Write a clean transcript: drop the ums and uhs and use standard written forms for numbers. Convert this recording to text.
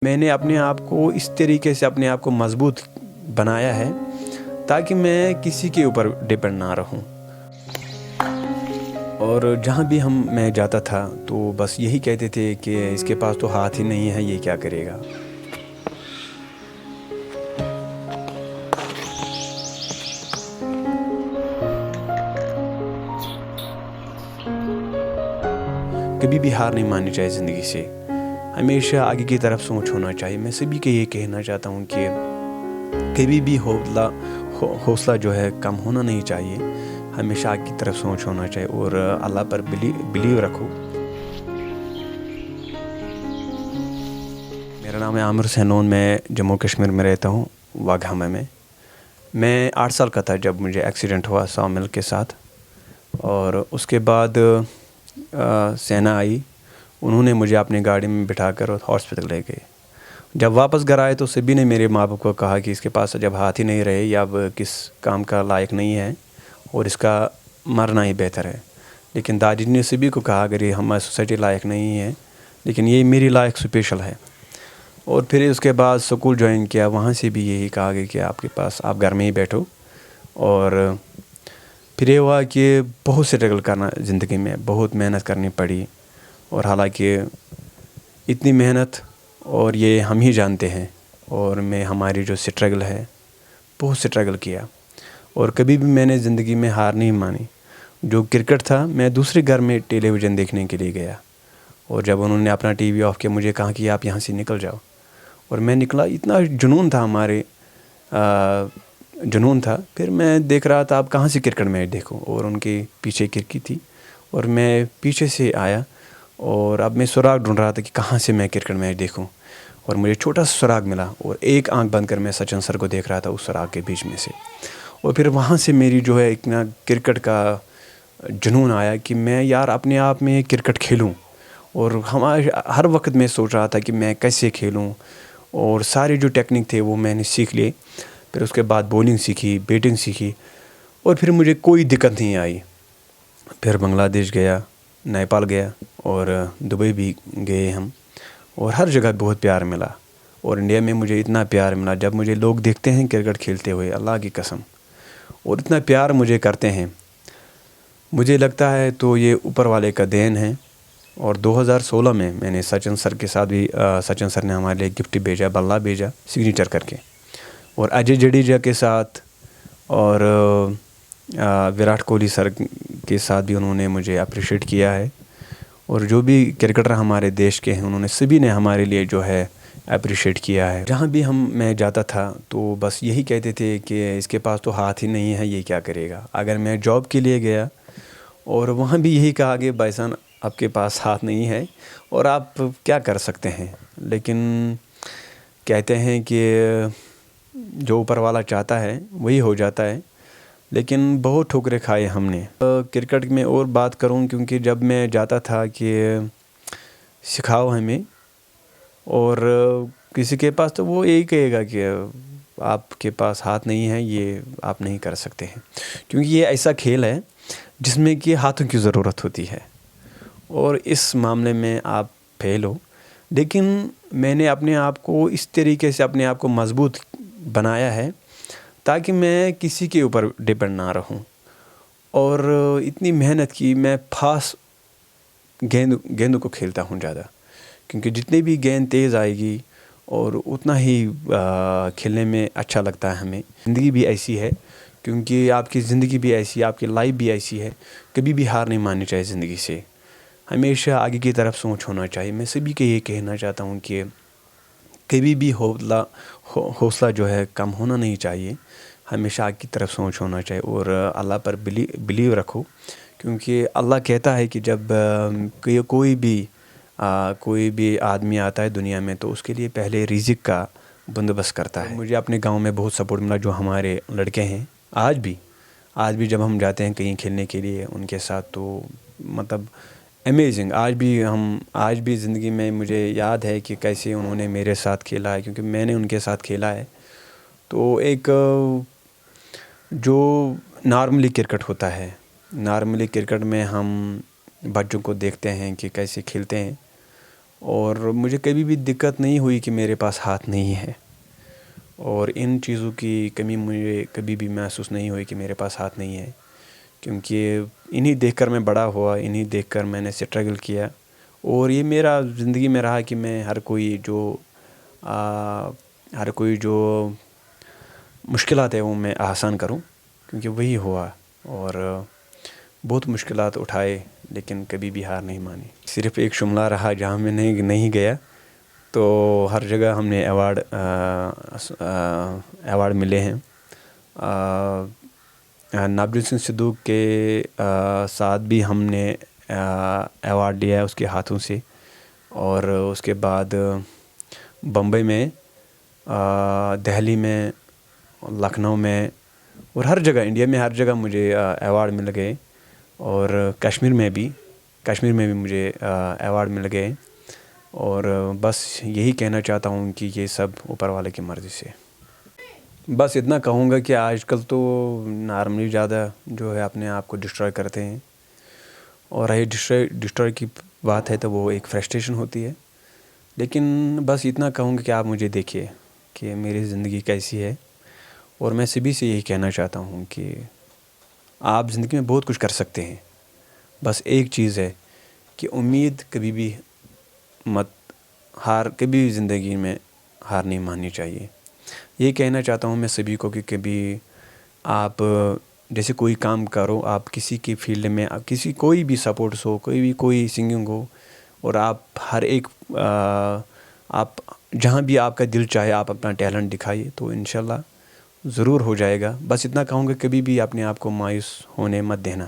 میں نے اپنے آپ کو اس طریقے سے اپنے آپ کو مضبوط بنایا ہے تاکہ میں کسی کے اوپر ڈپینڈ نہ رہوں۔ اور جہاں بھی میں جاتا تھا تو بس یہی کہتے تھے کہ اس کے پاس تو ہاتھ ہی نہیں ہے، یہ کیا کرے گا۔ کبھی بھی ہار نہیں ماننی چاہیے زندگی سے، ہمیشہ آگے کی طرف سوچ ہونا چاہیے۔ میں سبھی کو یہ کہنا چاہتا ہوں کہ کبھی بھی حوصلہ جو ہے کم ہونا نہیں چاہیے، ہمیشہ آگے کی طرف سوچ ہونا چاہیے اور اللہ پر بلیو رکھو۔ میرا نام ہے عامر سینون، میں جموں کشمیر میں رہتا ہوں، واگھامہ میں۔ میں 8 سال کا تھا جب مجھے ایکسیڈنٹ ہوا سامل کے ساتھ، اور اس کے بعد سینا آئی، انہوں نے مجھے اپنی گاڑی میں بٹھا کر ہاسپٹل لے گئے۔ جب واپس گھر آئے تو سبھی نے میرے ماں باپ کو کہا کہ اس کے پاس جب ہاتھ ہی نہیں رہے یا اب کس کام کا لائق نہیں ہے اور اس کا مرنا ہی بہتر ہے۔ لیکن دادی نے سبھی کو کہا اگر یہ ہماری سوسائٹی لائق نہیں ہے لیکن یہ میری لائق اسپیشل ہے۔ اور پھر اس کے بعد سکول جوائن کیا، وہاں سے بھی یہی کہا گیا کہ آپ گھر میں ہی بیٹھو۔ اور پھر یہ ہوا کہ بہت اسٹرگل کرنا زندگی میں، بہت محنت کرنی پڑی، اور حالانکہ اتنی محنت اور یہ ہم ہی جانتے ہیں، اور ہماری جو اسٹرگل ہے، بہت اسٹرگل کیا، اور کبھی بھی میں نے زندگی میں ہار نہیں مانی۔ جو کرکٹ تھا، میں دوسرے گھر میں ٹیلی ویژن دیکھنے کے لیے گیا، اور جب انہوں نے اپنا ٹی وی آف کیا مجھے کہا کہ آپ یہاں سے نکل جاؤ، اور میں نکلا۔ اتنا جنون تھا جنون تھا۔ پھر میں دیکھ رہا تھا اب کہاں سے کرکٹ میچ دیکھوں، اور ان کے پیچھے کھڑکی تھی اور میں پیچھے سے آیا، اور اب میں سراغ ڈھونڈ رہا تھا کہ کہاں سے میں کرکٹ میچ دیکھوں، اور مجھے چھوٹا سا سراغ ملا، اور ایک آنکھ بند کر میں سچن سر کو دیکھ رہا تھا اس سراغ کے بیچ میں سے۔ اور پھر وہاں سے میری جو ہے اتنا کرکٹ کا جنون آیا کہ میں اپنے آپ میں کرکٹ کھیلوں، اور ہر وقت میں سوچ رہا تھا کہ میں کیسے کھیلوں، اور سارے جو ٹیکنیک تھے وہ میں نے سیکھ لیے۔ پھر اس کے بعد بولنگ سیکھی، بیٹنگ سیکھی، اور پھر مجھے کوئی دقت نہیں آئی۔ پھر بنگلہ دیش گیا، نیپال گیا، اور دبئی بھی گئے ہم، اور ہر جگہ بہت پیار ملا، اور انڈیا میں مجھے اتنا پیار ملا جب مجھے لوگ دیکھتے ہیں کرکٹ کھیلتے ہوئے، اللہ کی قسم، اور اتنا پیار مجھے کرتے ہیں، مجھے لگتا ہے تو یہ اوپر والے کا دین ہے۔ اور 2016 میں نے سچن سر کے ساتھ بھی سچن سر نے ہمارے لیے گفٹ بھیجا، بلہ بھیجا سگنیچر کر کے، اور اجے جڈیجا کے ساتھ اور وراٹ کوہلی سر کے ساتھ بھی انہوں نے مجھے اپریشیٹ کیا ہے، اور جو بھی کرکٹر ہمارے دیش کے ہیں انہوں نے سبھی نے ہمارے لیے جو ہے اپریشیٹ کیا ہے۔ جہاں بھی میں جاتا تھا تو بس یہی کہتے تھے کہ اس کے پاس تو ہاتھ ہی نہیں ہے، یہ کیا کرے گا۔ اگر میں جاب کے لیے گیا اور وہاں بھی یہی کہا کہ بھائی صاحب آپ کے پاس ہاتھ نہیں ہے اور آپ کیا کر سکتے ہیں، لیکن کہتے ہیں کہ جو اوپر والا چاہتا ہے وہی ہو جاتا ہے، لیکن بہت ٹھوکریں کھائے ہم نے۔ کرکٹ میں اور بات کروں، کیونکہ جب میں جاتا تھا کہ سکھاؤ ہمیں، اور کسی کے پاس تو وہ یہی کہے گا کہ آپ کے پاس ہاتھ نہیں ہے، یہ آپ نہیں کر سکتے ہیں، کیونکہ یہ ایسا کھیل ہے جس میں کہ ہاتھوں کی ضرورت ہوتی ہے، اور اس معاملے میں آپ فیل ہو۔ لیکن میں نے اپنے آپ کو اس طریقے سے اپنے آپ کو مضبوط بنایا ہے تاکہ میں کسی کے اوپر ڈپینڈ نہ رہوں، اور اتنی محنت کی۔ میں گیندوں کو کھیلتا ہوں زیادہ، کیونکہ جتنی بھی گیند تیز آئے گی اور اتنا ہی کھیلنے میں اچھا لگتا ہے ہمیں۔ زندگی بھی ایسی ہے، کیونکہ آپ کی زندگی بھی ایسی ہے، آپ کی لائف بھی ایسی ہے، کبھی بھی ہار نہیں ماننی چاہیے زندگی سے، ہمیشہ آگے کی طرف سوچ ہونا چاہیے۔ میں سبھی کو یہ کہنا چاہتا ہوں کہ کبھی بھی حوصلہ جو ہے کم ہونا نہیں چاہیے، ہمیشہ آگے کی طرف سوچ ہونا چاہیے، اور اللہ پر بلیو رکھو، کیونکہ اللہ کہتا ہے کہ جب کوئی بھی آدمی آتا ہے دنیا میں تو اس کے لیے پہلے رزق کا بندوبست کرتا ہے۔ مجھے اپنے گاؤں میں بہت سپورٹ ملا، جو ہمارے لڑکے ہیں آج بھی جب ہم جاتے ہیں کہیں کھیلنے کے لیے ان کے ساتھ، تو مطلب امیزنگ۔ آج بھی زندگی میں مجھے یاد ہے کہ کیسے انہوں نے میرے ساتھ کھیلا ہے، کیونکہ میں نے ان کے ساتھ کھیلا ہے۔ تو ایک جو نارملی کرکٹ ہوتا ہے، نارملی کرکٹ میں ہم بچوں کو دیکھتے ہیں کہ کیسے کھیلتے ہیں، اور مجھے کبھی بھی دقت نہیں ہوئی کہ میرے پاس ہاتھ نہیں ہے، اور ان چیزوں کی کمی مجھے کبھی بھی محسوس نہیں ہوئی کہ میرے پاس ہاتھ نہیں ہے، کیونکہ انہی دیکھ کر میں بڑا ہوا، انہی دیکھ کر میں نے اسٹرگل کیا، اور یہ میرا زندگی میں رہا کہ میں ہر کوئی جو مشکلات ہے وہ میں آسان کروں، کیونکہ وہی ہوا، اور بہت مشکلات اٹھائے لیکن کبھی بھی ہار نہیں مانی۔ صرف ایک شملہ رہا جہاں میں نہیں گیا، تو ہر جگہ ہم نے ایوارڈ ملے ہیں۔ ناصر حسین صدوق کے ساتھ بھی ہم نے ایوارڈ لیا ہے اس کے ہاتھوں سے، اور اس کے بعد بمبئی میں، دہلی میں، لکھنؤ میں، اور ہر جگہ انڈیا میں ہر جگہ مجھے ایوارڈ مل گئے، اور کشمیر میں بھی مجھے ایوارڈ مل گئے، اور بس یہی کہنا چاہتا ہوں کہ یہ سب اوپر والے کی مرضی سے۔ بس اتنا کہوں گا کہ آج کل تو نارملی زیادہ جو ہے اپنے آپ کو ڈسٹرائے کرتے ہیں، اور رہی ڈسٹرائے کی بات ہے تو وہ ایک فرسٹریشن ہوتی ہے، لیکن بس اتنا کہوں گا کہ آپ مجھے دیکھیے کہ میری زندگی کیسی ہے، اور میں سبھی سے یہی کہنا چاہتا ہوں کہ آپ زندگی میں بہت کچھ کر سکتے ہیں، بس ایک چیز ہے کہ امید کبھی بھی کبھی بھی زندگی میں ہار نہیں ماننی چاہیے۔ یہ کہنا چاہتا ہوں میں سبھی کو کہ کبھی آپ جیسے کوئی کام کرو، آپ کسی کی فیلڈ میں، کوئی بھی سپورٹس ہو، کوئی سنگنگ ہو، اور آپ جہاں بھی آپ کا دل چاہے آپ اپنا ٹیلنٹ دکھائیے، تو انشاءاللہ ضرور ہو جائے گا۔ بس اتنا کہوں گا کبھی بھی اپنے آپ کو مایوس ہونے مت دینا۔